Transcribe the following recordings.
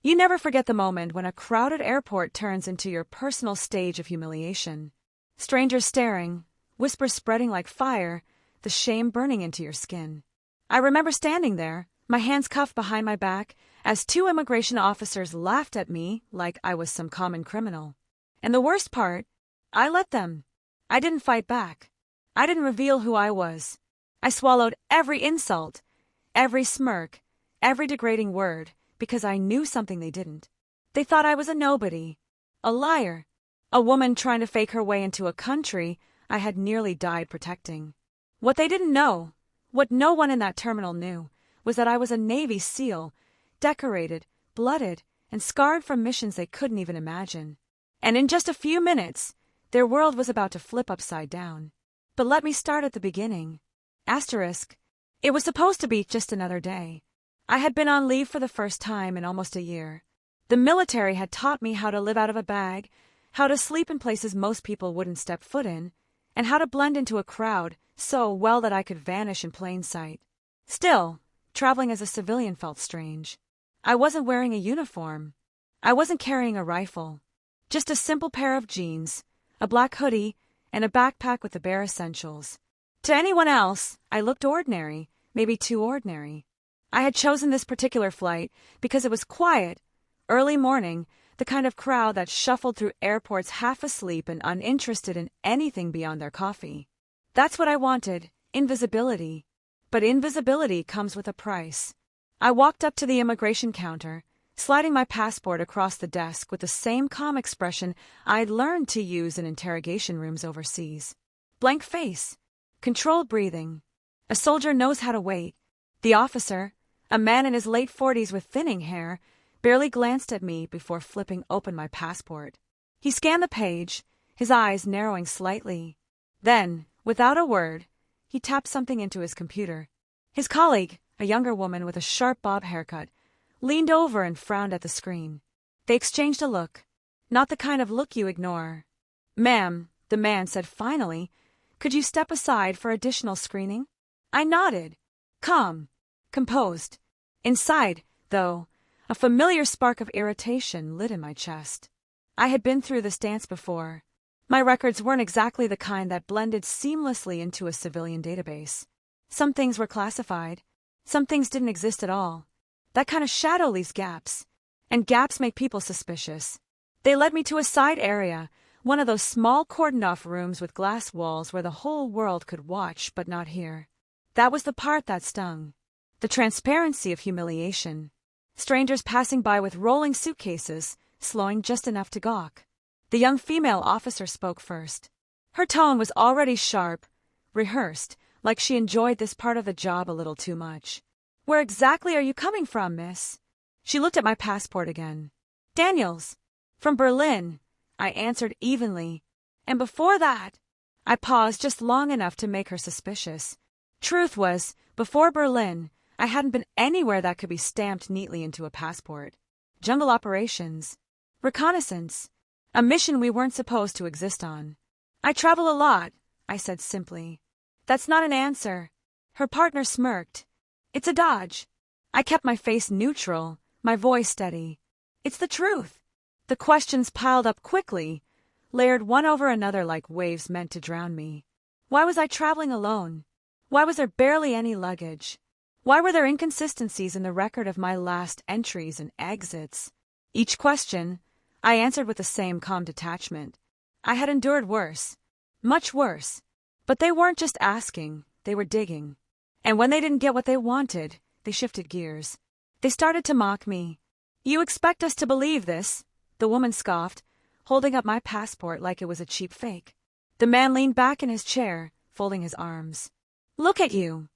You never forget the moment when a crowded airport turns into your personal stage of humiliation. Strangers staring, whispers spreading like fire, the shame burning into your skin. I remember standing there, my hands cuffed behind my back, as two immigration officers laughed at me like I was some common criminal. And the worst part, I let them. I didn't fight back. I didn't reveal who I was. I swallowed every insult, every smirk, every degrading word, because I knew something they didn't. They thought I was a nobody, a liar, a woman trying to fake her way into a country I had nearly died protecting. What they didn't know, what no one in that terminal knew, was that I was a Navy SEAL, decorated, blooded, and scarred from missions they couldn't even imagine. And in just a few minutes, their world was about to flip upside down. But let me start at the beginning. Asterisk. It was supposed to be just another day. I had been on leave for the first time in almost a year. The military had taught me how to live out of a bag, how to sleep in places most people wouldn't step foot in, and how to blend into a crowd so well that I could vanish in plain sight. Still, traveling as a civilian felt strange. I wasn't wearing a uniform. I wasn't carrying a rifle. Just a simple pair of jeans, a black hoodie, and a backpack with the bare essentials. To anyone else, I looked ordinary, maybe too ordinary. I had chosen this particular flight because it was quiet, early morning, the kind of crowd that shuffled through airports half asleep and uninterested in anything beyond their coffee. That's what I wanted, invisibility. But invisibility comes with a price. I walked up to the immigration counter, sliding my passport across the desk with the same calm expression I'd learned to use in interrogation rooms overseas. Blank face, controlled breathing. A soldier knows how to wait. The officer, a man in his late 40s with thinning hair, barely glanced at me before flipping open my passport. He scanned the page, his eyes narrowing slightly. Then, without a word, he tapped something into his computer. His colleague, a younger woman with a sharp bob haircut, leaned over and frowned at the screen. They exchanged a look, not the kind of look you ignore. "Ma'am," the man said finally, "could you step aside for additional screening?" I nodded, calm, composed. Inside, though, a familiar spark of irritation lit in my chest. I had been through this dance before. My records weren't exactly the kind that blended seamlessly into a civilian database. Some things were classified. Some things didn't exist at all. That kind of shadow leaves gaps. And gaps make people suspicious. They led me to a side area, one of those small cordoned-off rooms with glass walls where the whole world could watch but not hear. That was the part that stung. The transparency of humiliation. Strangers passing by with rolling suitcases, slowing just enough to gawk. The young female officer spoke first. Her tone was already sharp, rehearsed, like she enjoyed this part of the job a little too much. "Where exactly are you coming from, miss?" She looked at my passport again. "Daniels. From Berlin," I answered evenly. And before that, I paused just long enough to make her suspicious. Truth was, before Berlin, I hadn't been anywhere that could be stamped neatly into a passport. Jungle operations. Reconnaissance. A mission we weren't supposed to exist on. "I travel a lot," I said simply. "That's not an answer." Her partner smirked. "It's a dodge." I kept my face neutral, my voice steady. "It's the truth." The questions piled up quickly, layered one over another like waves meant to drown me. Why was I traveling alone? Why was there barely any luggage? Why were there inconsistencies in the record of my last entries and exits? Each question, I answered with the same calm detachment. I had endured worse, much worse. But they weren't just asking, they were digging. And when they didn't get what they wanted, they shifted gears. They started to mock me. "You expect us to believe this?" the woman scoffed, holding up my passport like it was a cheap fake. The man leaned back in his chair, folding his arms. "Look at you.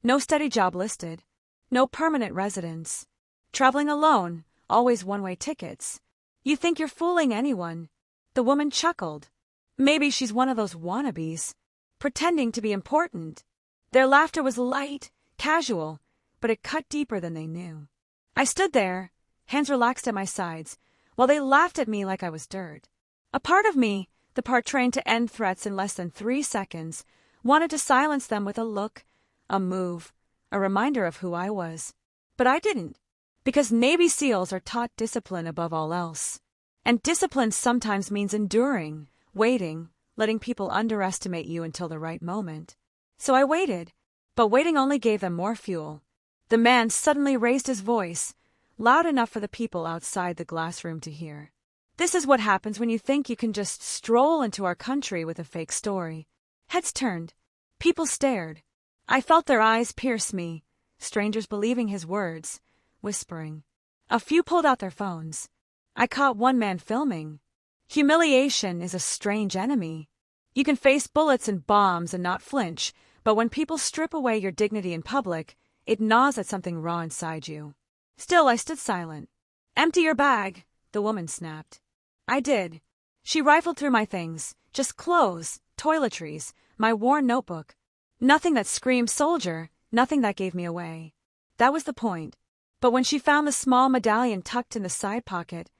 No steady job listed. No permanent residence. Traveling alone, always one-way tickets. You think you're fooling anyone." The woman chuckled. Maybe she's one of those wannabes, pretending to be important. Their laughter was light, casual, but it cut deeper than they knew. I stood there, hands relaxed at my sides, while they laughed at me like I was dirt. A part of me, the part trained to end threats in less than 3 seconds, wanted to silence them with a look, a move, a reminder of who I was. But I didn't. Because Navy SEALs are taught discipline above all else. And discipline sometimes means enduring, waiting, letting people underestimate you until the right moment. So I waited, but waiting only gave them more fuel. The man suddenly raised his voice, loud enough for the people outside the glass room to hear. This is what happens when you think you can just stroll into our country with a fake story. Heads turned. People stared. I felt their eyes pierce me, strangers believing his words, whispering. A few pulled out their phones. I caught one man filming. Humiliation is a strange enemy. You can face bullets and bombs and not flinch, but when people strip away your dignity in public, it gnaws at something raw inside you. Still, I stood silent. Empty your bag, the woman snapped. I did. She rifled through my things, just clothes, toiletries, my worn notebook. Nothing that screamed soldier, nothing that gave me away. That was the point. But when she found the small medallion tucked in the side pocket,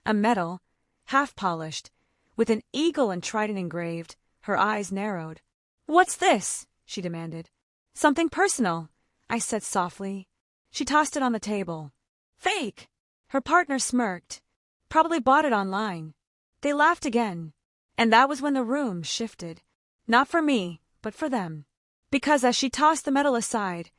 a medal, half-polished, with an eagle and trident engraved, her eyes narrowed. "What's this?" she demanded. "Something personal," I said softly. She tossed it on the table. "Fake!" Her partner smirked. "Probably bought it online." They laughed again. And that was when the room shifted. Not for me, but for them. Because as she tossed the medal aside,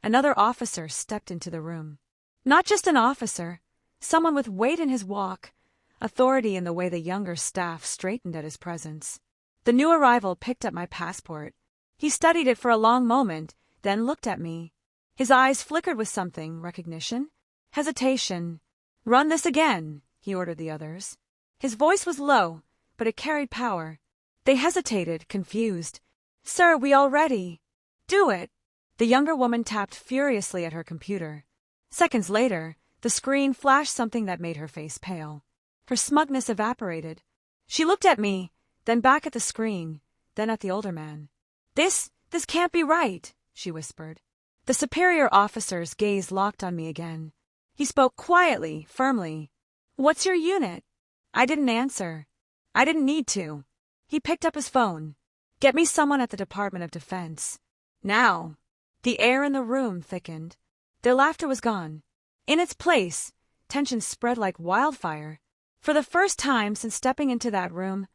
another officer stepped into the room. Not just an officer, someone with weight in his walk, authority in the way the younger staff straightened at his presence. The new arrival picked up my passport. He studied it for a long moment, then looked at me. His eyes flickered with something, recognition, hesitation. "Run this again," he ordered the others. His voice was low, but it carried power. They hesitated, confused. "Sir, we already." "Do it." The younger woman tapped furiously at her computer. Seconds later, the screen flashed something that made her face pale. Her smugness evaporated. She looked at me, then back at the screen, then at the older man. This can't be right," she whispered. The superior officer's gaze locked on me again. He spoke quietly, firmly. "What's your unit?" I didn't answer. I didn't need to. He picked up his phone. "Get me someone at the Department of Defense. Now." The air in the room thickened. Their laughter was gone. In its place, tension spread like wildfire. For the first time since stepping into that room,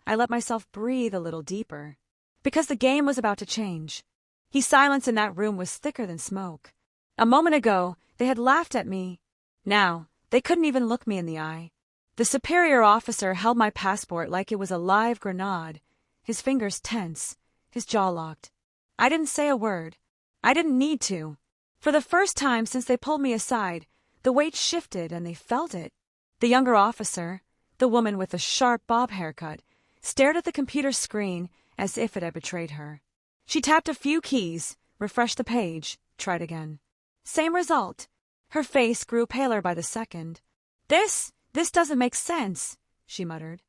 I let myself breathe a little deeper. Because the game was about to change. His silence in that room was thicker than smoke. A moment ago, they had laughed at me. Now, they couldn't even look me in the eye. The superior officer held my passport like it was a live grenade, his fingers tense, his jaw locked. I didn't say a word. I didn't need to. For the first time since they pulled me aside, the weight shifted and they felt it. The younger officer, the woman with the sharp bob haircut, stared at the computer screen as if it had betrayed her. She tapped a few keys, refreshed the page, tried again. Same result. Her face grew paler by the second. This doesn't make sense," she muttered.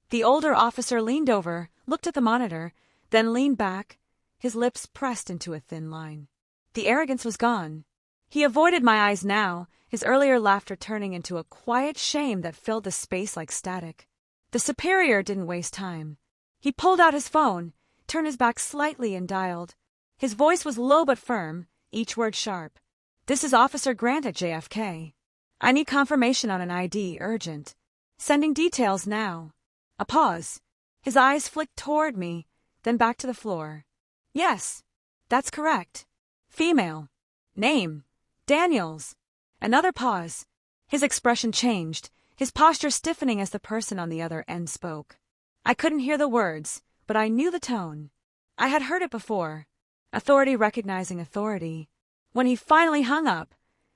The older officer leaned over, looked at the monitor, then leaned back, his lips pressed into a thin line. The arrogance was gone. He avoided my eyes now, his earlier laughter turning into a quiet shame that filled the space like static. The superior didn't waste time. He pulled out his phone, turned his back slightly and dialed. His voice was low but firm, each word sharp. "This is Officer Grant at JFK. I need confirmation on an ID, urgent. Sending details now." A pause. His eyes flicked toward me, then back to the floor. "Yes, that's correct. Female. Name. Daniels." Another pause. His expression changed, his posture stiffening as the person on the other end spoke. I couldn't hear the words, but I knew the tone. I had heard it before. Authority recognizing authority. When he finally hung up,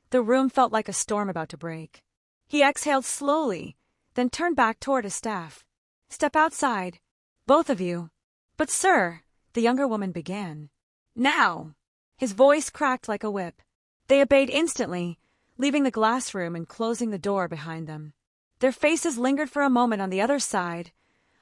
the room felt like a storm about to break. He exhaled slowly, then turned back toward his staff. "Step outside. Both of you." "But sir," the younger woman began. "Now." His voice cracked like a whip. They obeyed instantly, leaving the glass room and closing the door behind them. Their faces lingered for a moment on the other side,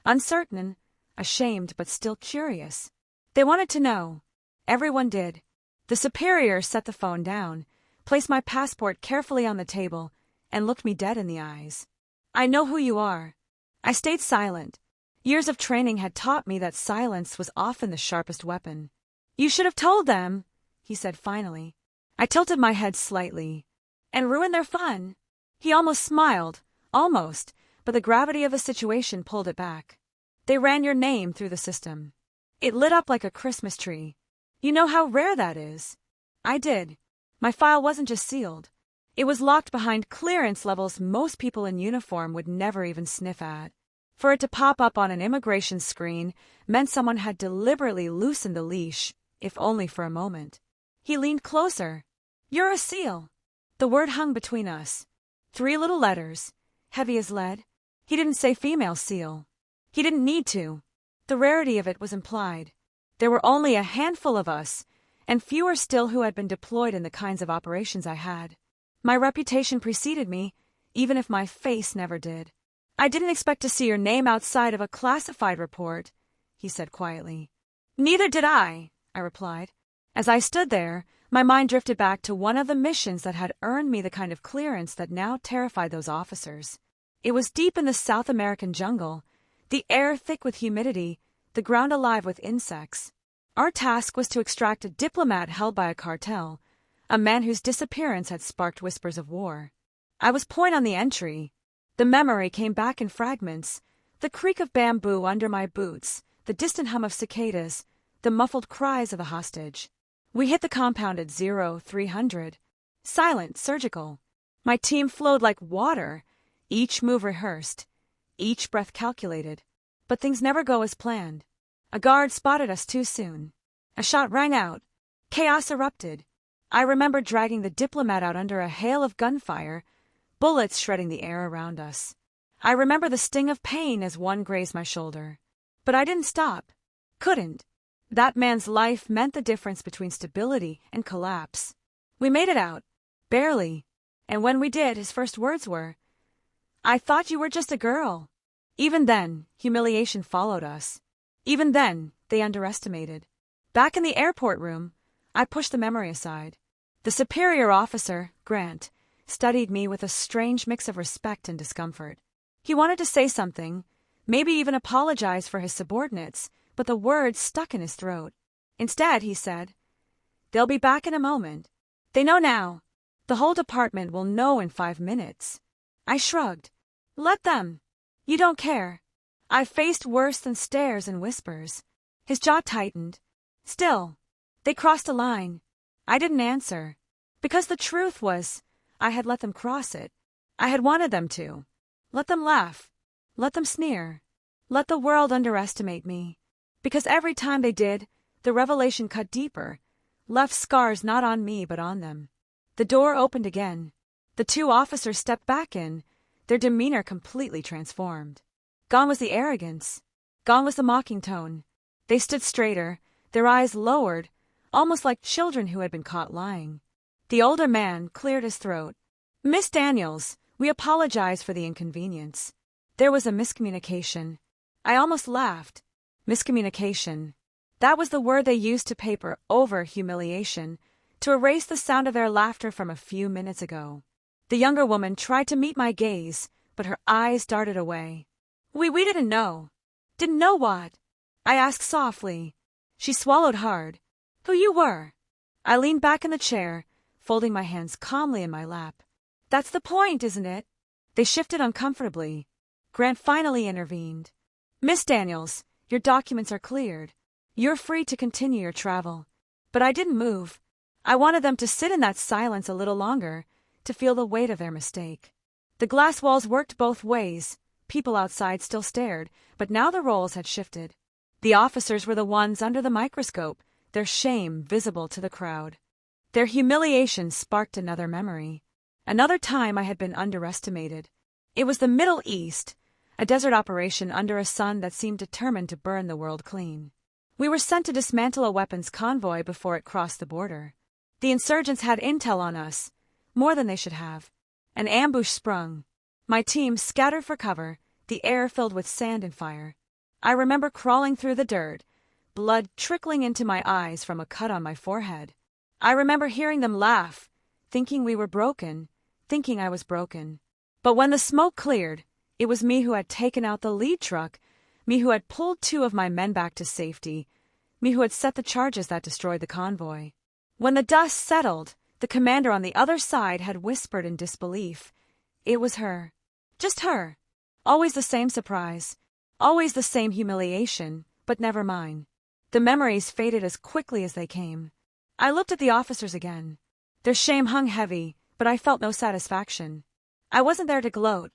uncertain, ashamed but still curious. They wanted to know. Everyone did. The superior set the phone down, placed my passport carefully on the table, and looked me dead in the eyes. "I know who you are." I stayed silent. Years of training had taught me that silence was often the sharpest weapon. "You should have told them," he said finally. I tilted my head slightly. and ruin their fun. He almost smiled, almost, but the gravity of the situation pulled it back. They ran your name through the system. It lit up like a Christmas tree. You know how rare that is. I did. My file wasn't just sealed. It was locked behind clearance levels most people in uniform would never even sniff at. For it to pop up on an immigration screen meant someone had deliberately loosened the leash, if only for a moment. He leaned closer. You're a SEAL. The word hung between us. 3 little letters, heavy as lead. He didn't say female SEAL. He didn't need to. The rarity of it was implied. There were only a handful of us, and fewer still who had been deployed in the kinds of operations I had. My reputation preceded me, even if my face never did. I didn't expect to see your name outside of a classified report, he said quietly. Neither did I replied. As I stood there, my mind drifted back to one of the missions that had earned me the kind of clearance that now terrified those officers. It was deep in the South American jungle, the air thick with humidity, the ground alive with insects. Our task was to extract a diplomat held by a cartel, a man whose disappearance had sparked whispers of war. I was point on the entry. The memory came back in fragments, the creak of bamboo under my boots, the distant hum of cicadas, the muffled cries of a hostage. We hit the compound at 0300. Silent, surgical. My team flowed like water, each move rehearsed, each breath calculated. But things never go as planned. A guard spotted us too soon. A shot rang out. Chaos erupted. I remember dragging the diplomat out under a hail of gunfire, bullets shredding the air around us. I remember the sting of pain as one grazed my shoulder. But I didn't stop. Couldn't. That man's life meant the difference between stability and collapse. We made it out. Barely. And when we did, his first words were, I thought you were just a girl. Even then, humiliation followed us. Even then, they underestimated. Back in the airport room, I pushed the memory aside. The superior officer, Grant, studied me with a strange mix of respect and discomfort. He wanted to say something, maybe even apologize for his subordinates, but the words stuck in his throat. Instead, he said, They'll be back in a moment. They know now. The whole department will know in 5 minutes. I shrugged. Let them. You don't care. I've faced worse than stares and whispers. His jaw tightened. Still, they crossed a line. I didn't answer. Because the truth was, I had let them cross it. I had wanted them to. Let them laugh. Let them sneer. Let the world underestimate me. Because every time they did, the revelation cut deeper, left scars not on me but on them. The door opened again. The 2 officers stepped back in, their demeanor completely transformed. Gone was the arrogance. Gone was the mocking tone. They stood straighter, their eyes lowered, almost like children who had been caught lying. The older man cleared his throat. Miss Daniels, we apologize for the inconvenience. There was a miscommunication. I almost laughed. Miscommunication. That was the word they used to paper over humiliation, to erase the sound of their laughter from a few minutes ago. The younger woman tried to meet my gaze, but her eyes darted away. We didn't know. Didn't know what? I asked softly. She swallowed hard. Who you were? I leaned back in the chair, folding my hands calmly in my lap. That's the point, isn't it? They shifted uncomfortably. Grant finally intervened. Miss Daniels, your documents are cleared. You're free to continue your travel. But I didn't move. I wanted them to sit in that silence a little longer, to feel the weight of their mistake. The glass walls worked both ways. People outside still stared, but now the roles had shifted. The officers were the ones under the microscope, their shame visible to the crowd. Their humiliation sparked another memory. Another time I had been underestimated. It was the Middle East, a desert operation under a sun that seemed determined to burn the world clean. We were sent to dismantle a weapons convoy before it crossed the border. The insurgents had intel on us, more than they should have. An ambush sprung. My team scattered for cover, the air filled with sand and fire. I remember crawling through the dirt, blood trickling into my eyes from a cut on my forehead. I remember hearing them laugh, thinking we were broken, thinking I was broken. But when the smoke cleared, it was me who had taken out the lead truck, me who had pulled 2 of my men back to safety, me who had set the charges that destroyed the convoy. When the dust settled, The commander on the other side had whispered in disbelief. It was her. Just her. Always the same surprise. Always the same humiliation, but never mine. The memories faded as quickly as they came. I looked at the officers again. Their shame hung heavy, but I felt no satisfaction. I wasn't there to gloat.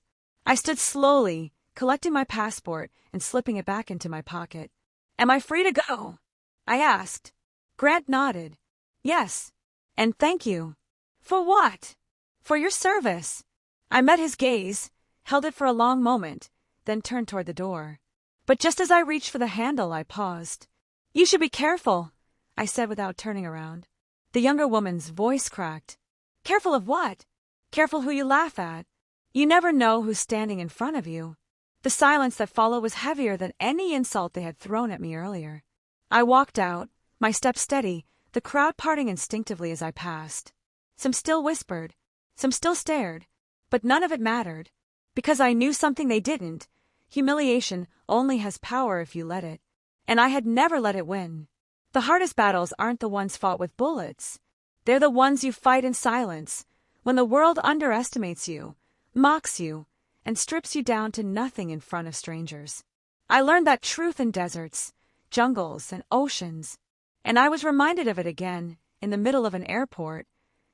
I stood slowly, collecting my passport and slipping it back into my pocket. Am I free to go? I asked. Grant nodded. Yes. And thank you. For what? For your service. I met his gaze, held it for a long moment, then turned toward the door. But just as I reached for the handle, I paused. You should be careful, I said without turning around. The younger woman's voice cracked. Careful of what? Careful who you laugh at. You never know who's standing in front of you. The silence that followed was heavier than any insult they had thrown at me earlier. I walked out, my step steady, the crowd parting instinctively as I passed. Some still whispered, some still stared, but none of it mattered, because I knew something they didn't. Humiliation only has power if you let it, and I had never let it win. The hardest battles aren't the ones fought with bullets. They're the ones you fight in silence, when the world underestimates you, mocks you, and strips you down to nothing in front of strangers. I learned that truth in deserts, jungles, and oceans, and I was reminded of it again in the middle of an airport,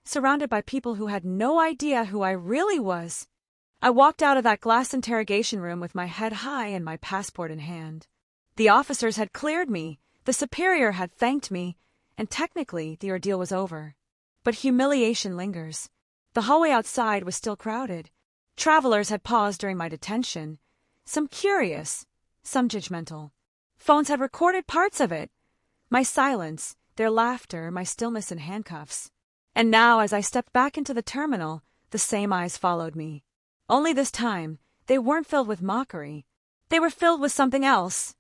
surrounded by people who had no idea who I really was. I walked out of that glass interrogation room with my head high and my passport in hand. The officers had cleared me, the superior had thanked me, and technically the ordeal was over. But humiliation lingers. The hallway outside was still crowded. Travelers had paused during my detention, some curious, some judgmental. Phones had recorded parts of it. My silence, their laughter, my stillness in handcuffs. And now, as I stepped back into the terminal, the same eyes followed me. Only this time, they weren't filled with mockery. They were filled with something else.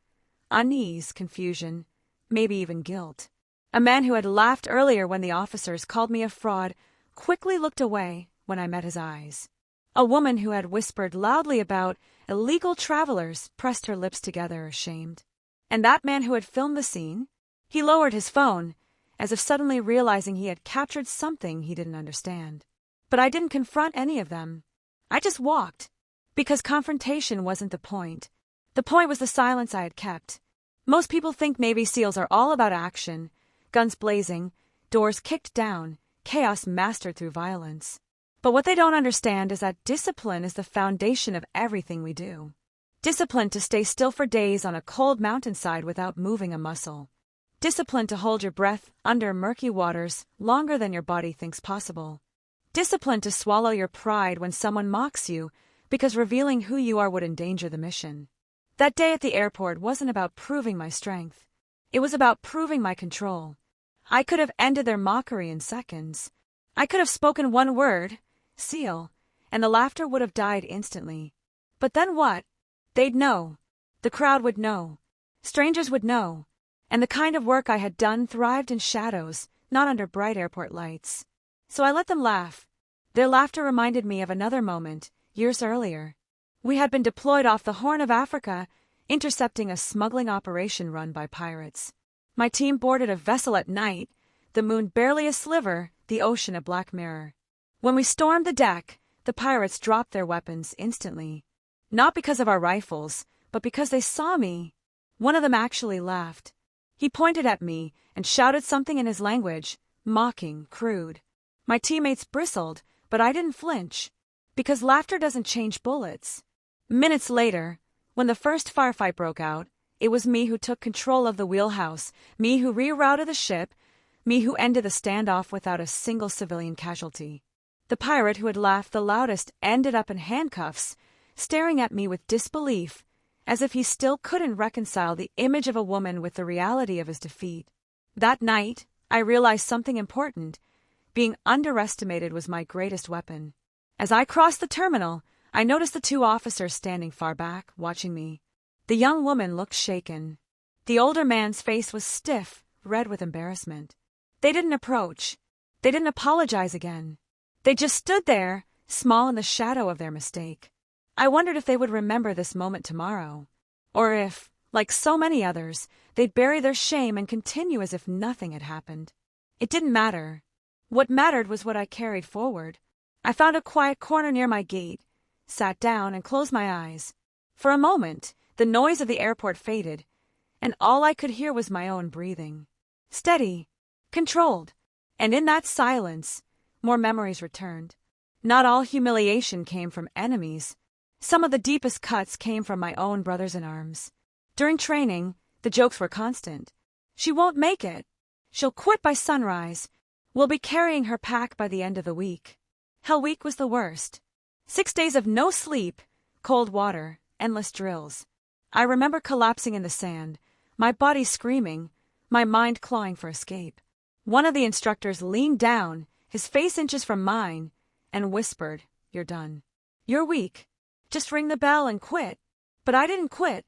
Unease, confusion, maybe even guilt. A man who had laughed earlier when the officers called me a fraud quickly looked away when I met his eyes. A woman who had whispered loudly about illegal travelers pressed her lips together, ashamed. And that man who had filmed the scene? He lowered his phone, as if suddenly realizing he had captured something he didn't understand. But I didn't confront any of them. I just walked, because confrontation wasn't the point. The point was the silence I had kept. Most people think Navy SEALs are all about action, guns blazing, doors kicked down, chaos mastered through violence. But what they don't understand is that discipline is the foundation of everything we do. Discipline to stay still for days on a cold mountainside without moving a muscle. Discipline to hold your breath under murky waters longer than your body thinks possible. Discipline to swallow your pride when someone mocks you because revealing who you are would endanger the mission. That day at the airport wasn't about proving my strength. It was about proving my control. I could have ended their mockery in seconds. I could have spoken one word, SEAL, and the laughter would have died instantly. But then what? They'd know. The crowd would know. Strangers would know. And the kind of work I had done thrived in shadows, not under bright airport lights. So I let them laugh. Their laughter reminded me of another moment, years earlier. We had been deployed off the Horn of Africa, intercepting a smuggling operation run by pirates. My team boarded a vessel at night, the moon barely a sliver, the ocean a black mirror. When we stormed the deck, the pirates dropped their weapons instantly. Not because of our rifles, but because they saw me. One of them actually laughed. He pointed at me and shouted something in his language, mocking, crude. My teammates bristled, but I didn't flinch, because laughter doesn't change bullets. Minutes later, when the first firefight broke out, it was me who took control of the wheelhouse, me who rerouted the ship, me who ended the standoff without a single civilian casualty. The pirate who had laughed the loudest ended up in handcuffs, staring at me with disbelief, as if he still couldn't reconcile the image of a woman with the reality of his defeat. That night, I realized something important. Being underestimated was my greatest weapon. As I crossed the terminal, I noticed the two officers standing far back, watching me. The young woman looked shaken. The older man's face was stiff, red with embarrassment. They didn't approach. They didn't apologize again. They just stood there, small in the shadow of their mistake. I wondered if they would remember this moment tomorrow, or if, like so many others, they'd bury their shame and continue as if nothing had happened. It didn't matter. What mattered was what I carried forward. I found a quiet corner near my gate, sat down, and closed my eyes. For a moment, the noise of the airport faded, and all I could hear was my own breathing. Steady, controlled, and in that silence, more memories returned. Not all humiliation came from enemies. Some of the deepest cuts came from my own brothers in arms. During training, the jokes were constant. She won't make it. She'll quit by sunrise. We'll be carrying her pack by the end of the week. Hell Week was the worst. 6 days of no sleep, cold water, endless drills. I remember collapsing in the sand, my body screaming, my mind clawing for escape. One of the instructors leaned down, his face inches from mine, and whispered, "You're done. You're weak. Just ring the bell and quit." But I didn't quit.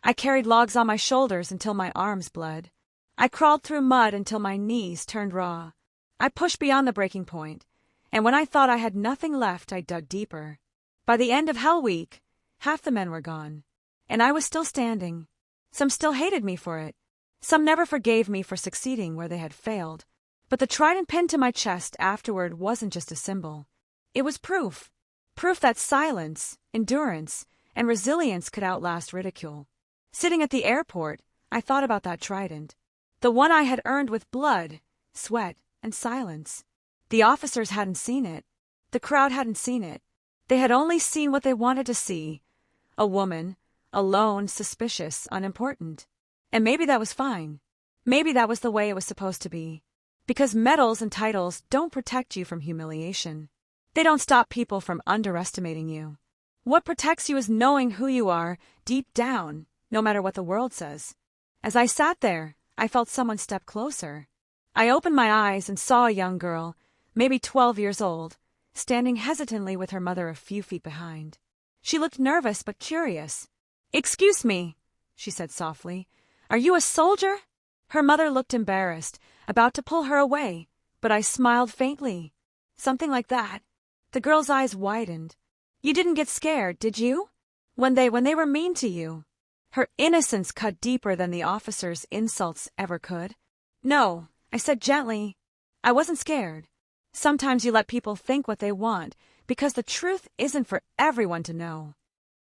I carried logs on my shoulders until my arms bled. I crawled through mud until my knees turned raw. I pushed beyond the breaking point, and when I thought I had nothing left, I dug deeper. By the end of Hell Week, half the men were gone, and I was still standing. Some still hated me for it. Some never forgave me for succeeding where they had failed. But the trident pinned to my chest afterward wasn't just a symbol. It was proof. Proof that silence, endurance, and resilience could outlast ridicule. Sitting at the airport, I thought about that trident. The one I had earned with blood, sweat, and silence. The officers hadn't seen it. The crowd hadn't seen it. They had only seen what they wanted to see. A woman, alone, suspicious, unimportant. And maybe that was fine. Maybe that was the way it was supposed to be. Because medals and titles don't protect you from humiliation. They don't stop people from underestimating you. What protects you is knowing who you are deep down, no matter what the world says. As I sat there, I felt someone step closer. I opened my eyes and saw a young girl, maybe 12 years old, standing hesitantly with her mother a few feet behind. She looked nervous but curious. "Excuse me," she said softly. "Are you a soldier?" Her mother looked embarrassed, about to pull her away, but I smiled faintly. "Something like that." The girl's eyes widened. "You didn't get scared, did you? When they were mean to you?" Her innocence cut deeper than the officer's insults ever could. "No," I said gently. "I wasn't scared. Sometimes you let people think what they want, because the truth isn't for everyone to know."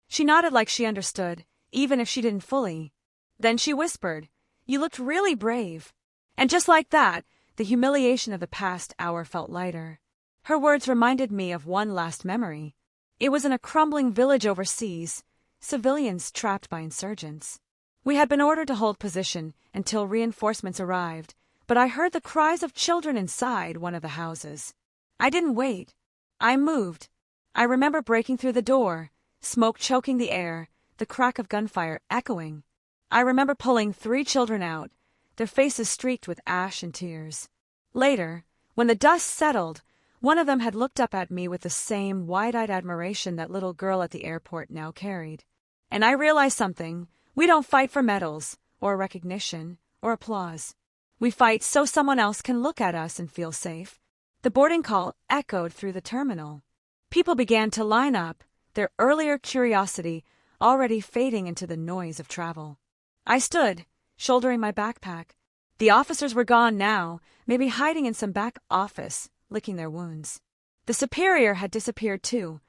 She nodded like she understood, even if she didn't fully. Then she whispered, "You looked really brave." And just like that, the humiliation of the past hour felt lighter. Her words reminded me of one last memory. It was in a crumbling village overseas, civilians trapped by insurgents. We had been ordered to hold position until reinforcements arrived, but I heard the cries of children inside one of the houses. I didn't wait. I moved. I remember breaking through the door, smoke choking the air, the crack of gunfire echoing. I remember pulling 3 children out, their faces streaked with ash and tears. Later, when the dust settled, one of them had looked up at me with the same wide-eyed admiration that little girl at the airport now carried. And I realized something. We don't fight for medals, or recognition, or applause. We fight so someone else can look at us and feel safe. The boarding call echoed through the terminal. People began to line up, their earlier curiosity already fading into the noise of travel. I stood, shouldering my backpack. The officers were gone now, maybe hiding in some back office, licking their wounds. The superior had disappeared too,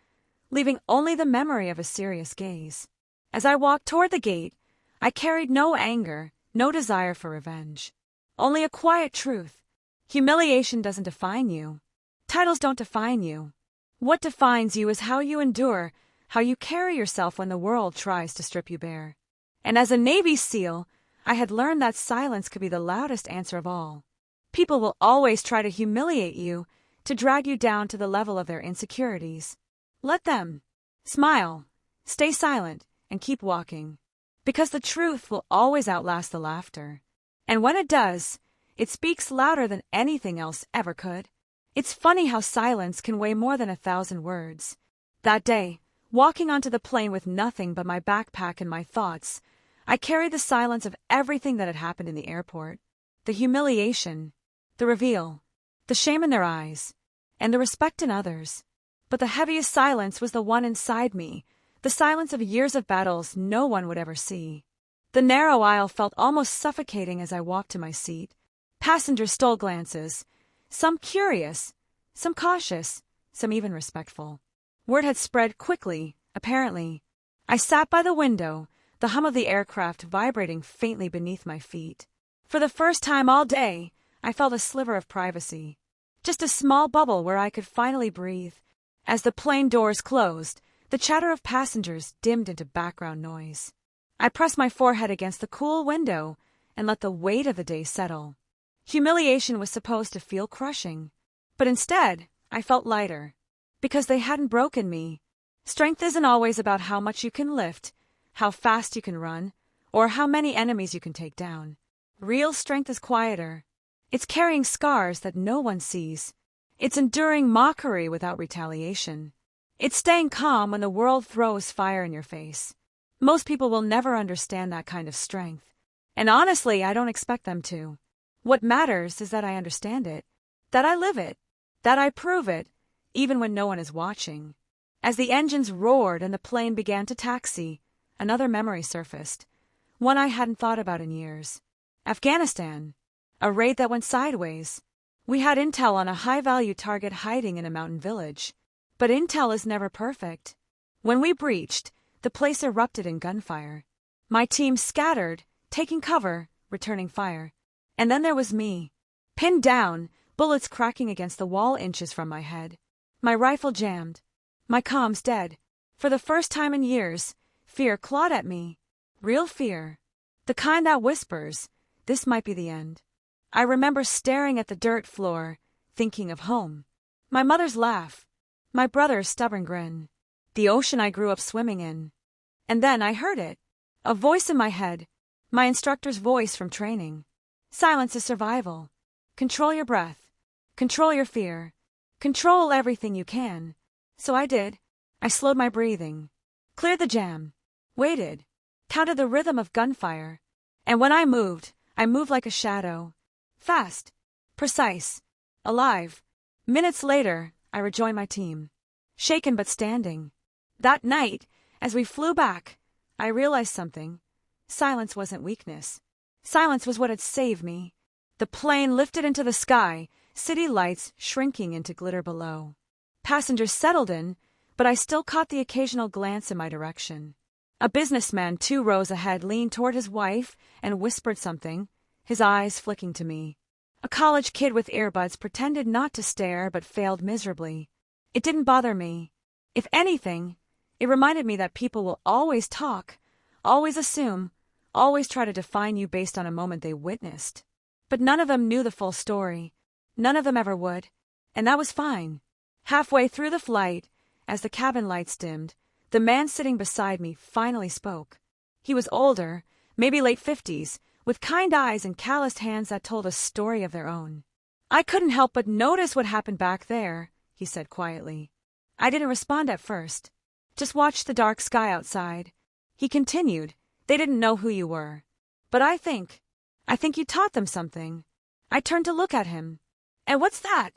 leaving only the memory of a serious gaze. As I walked toward the gate, I carried no anger, no desire for revenge. Only a quiet truth. Humiliation doesn't define you. Titles don't define you. What defines you is how you endure, how you carry yourself when the world tries to strip you bare. And as a Navy SEAL, I had learned that silence could be the loudest answer of all. People will always try to humiliate you, to drag you down to the level of their insecurities. Let them. Smile, stay silent, and keep walking. Because the truth will always outlast the laughter. And when it does, it speaks louder than anything else ever could. It's funny how silence can weigh more than 1,000 words. That day, walking onto the plane with nothing but my backpack and my thoughts, I carried the silence of everything that had happened in the airport. The humiliation, the reveal, the shame in their eyes, and the respect in others. But the heaviest silence was the one inside me, the silence of years of battles no one would ever see. The narrow aisle felt almost suffocating as I walked to my seat. Passengers stole glances. Some curious, some cautious, some even respectful. Word had spread quickly, apparently. I sat by the window, the hum of the aircraft vibrating faintly beneath my feet. For the first time all day, I felt a sliver of privacy. Just a small bubble where I could finally breathe. As the plane doors closed, the chatter of passengers dimmed into background noise. I pressed my forehead against the cool window and let the weight of the day settle. Humiliation was supposed to feel crushing, but instead, I felt lighter. Because they hadn't broken me. Strength isn't always about how much you can lift, how fast you can run, or how many enemies you can take down. Real strength is quieter. It's carrying scars that no one sees. It's enduring mockery without retaliation. It's staying calm when the world throws fire in your face. Most people will never understand that kind of strength. And honestly, I don't expect them to. What matters is that I understand it, that I live it, that I prove it, even when no one is watching. As the engines roared and the plane began to taxi, another memory surfaced, one I hadn't thought about in years. Afghanistan. A raid that went sideways. We had intel on a high-value target hiding in a mountain village. But intel is never perfect. When we breached, the place erupted in gunfire. My team scattered, taking cover, returning fire. And then there was me. Pinned down, bullets cracking against the wall inches from my head. My rifle jammed. My comms dead. For the first time in years, fear clawed at me. Real fear. The kind that whispers, this might be the end. I remember staring at the dirt floor, thinking of home. My mother's laugh. My brother's stubborn grin. The ocean I grew up swimming in. And then I heard it. A voice in my head. My instructor's voice from training. Silence is survival. Control your breath. Control your fear. Control everything you can. So I did. I slowed my breathing. Cleared the jam. Waited. Counted the rhythm of gunfire. And when I moved like a shadow. Fast. Precise. Alive. Minutes later, I rejoined my team. Shaken but standing. That night, as we flew back, I realized something. Silence wasn't weakness. Silence was what had saved me. The plane lifted into the sky, city lights shrinking into glitter below. Passengers settled in, but I still caught the occasional glance in my direction. A businessman 2 rows ahead leaned toward his wife and whispered something, his eyes flicking to me. A college kid with earbuds pretended not to stare but failed miserably. It didn't bother me. If anything, it reminded me that people will always talk, always assume, always try to define you based on a moment they witnessed. But none of them knew the full story. None of them ever would. And that was fine. Halfway through the flight, as the cabin lights dimmed, the man sitting beside me finally spoke. He was older, maybe late 50s, with kind eyes and calloused hands that told a story of their own. I couldn't help but notice what happened back there, he said quietly. I didn't respond at first. Just watched the dark sky outside. He continued, they didn't know who you were. But I think you taught them something. I turned to look at him. And what's that?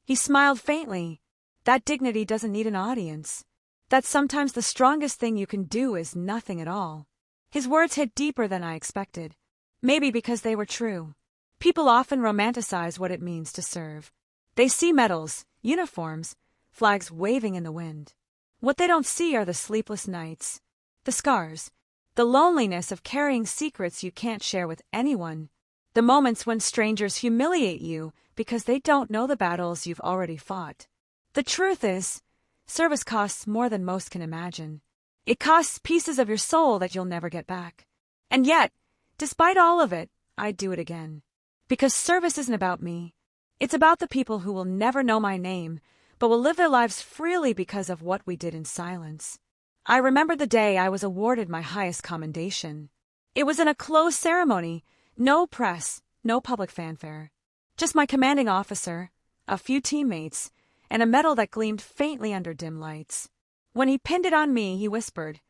He smiled faintly. That dignity doesn't need an audience. That sometimes the strongest thing you can do is nothing at all. His words hit deeper than I expected. Maybe because they were true. People often romanticize what it means to serve. They see medals, uniforms, flags waving in the wind. What they don't see are the sleepless nights, the scars, the loneliness of carrying secrets you can't share with anyone, the moments when strangers humiliate you because they don't know the battles you've already fought. The truth is, service costs more than most can imagine. It costs pieces of your soul that you'll never get back. And yet, despite all of it, I'd do it again. Because service isn't about me. It's about the people who will never know my name, but will live their lives freely because of what we did in silence. I remember the day I was awarded my highest commendation. It was in a closed ceremony, no press, no public fanfare. Just my commanding officer, a few teammates, and a medal that gleamed faintly under dim lights. When he pinned it on me, he whispered,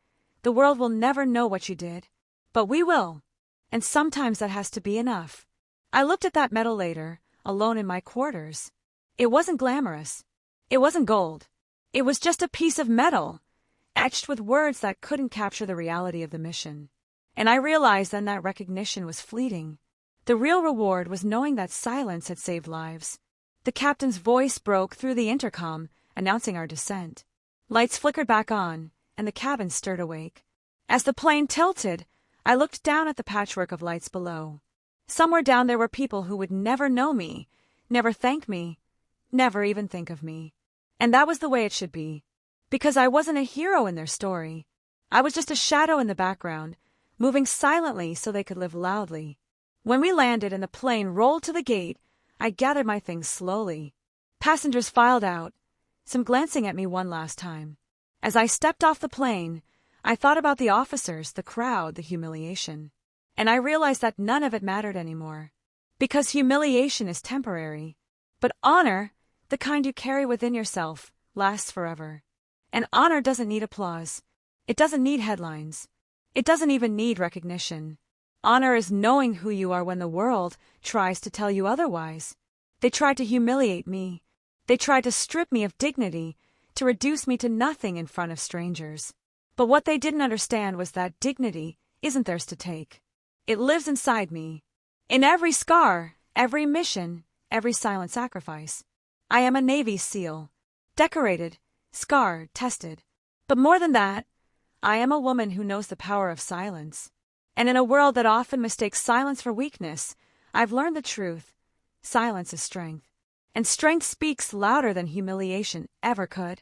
"The world will never know what you did, but we will. And sometimes that has to be enough." I looked at that medal later, alone in my quarters. It wasn't glamorous. It wasn't gold. It was just a piece of metal, etched with words that couldn't capture the reality of the mission. And I realized then that recognition was fleeting. The real reward was knowing that silence had saved lives. The captain's voice broke through the intercom, announcing our descent. Lights flickered back on, and the cabin stirred awake. As the plane tilted, I looked down at the patchwork of lights below. Somewhere down there were people who would never know me, never thank me, never even think of me. And that was the way it should be. Because I wasn't a hero in their story. I was just a shadow in the background, moving silently so they could live loudly. When we landed and the plane rolled to the gate, I gathered my things slowly. Passengers filed out, some glancing at me one last time. As I stepped off the plane, I thought about the officers, the crowd, the humiliation. And I realized that none of it mattered anymore. Because humiliation is temporary. But honor, the kind you carry within yourself, lasts forever. And honor doesn't need applause. It doesn't need headlines. It doesn't even need recognition. Honor is knowing who you are when the world tries to tell you otherwise. They tried to humiliate me. They tried to strip me of dignity, to reduce me to nothing in front of strangers. But what they didn't understand was that dignity isn't theirs to take. It lives inside me. In every scar, every mission, every silent sacrifice. I am a Navy SEAL. Decorated, scarred, tested. But more than that, I am a woman who knows the power of silence. And in a world that often mistakes silence for weakness, I've learned the truth. Silence is strength. And strength speaks louder than humiliation ever could.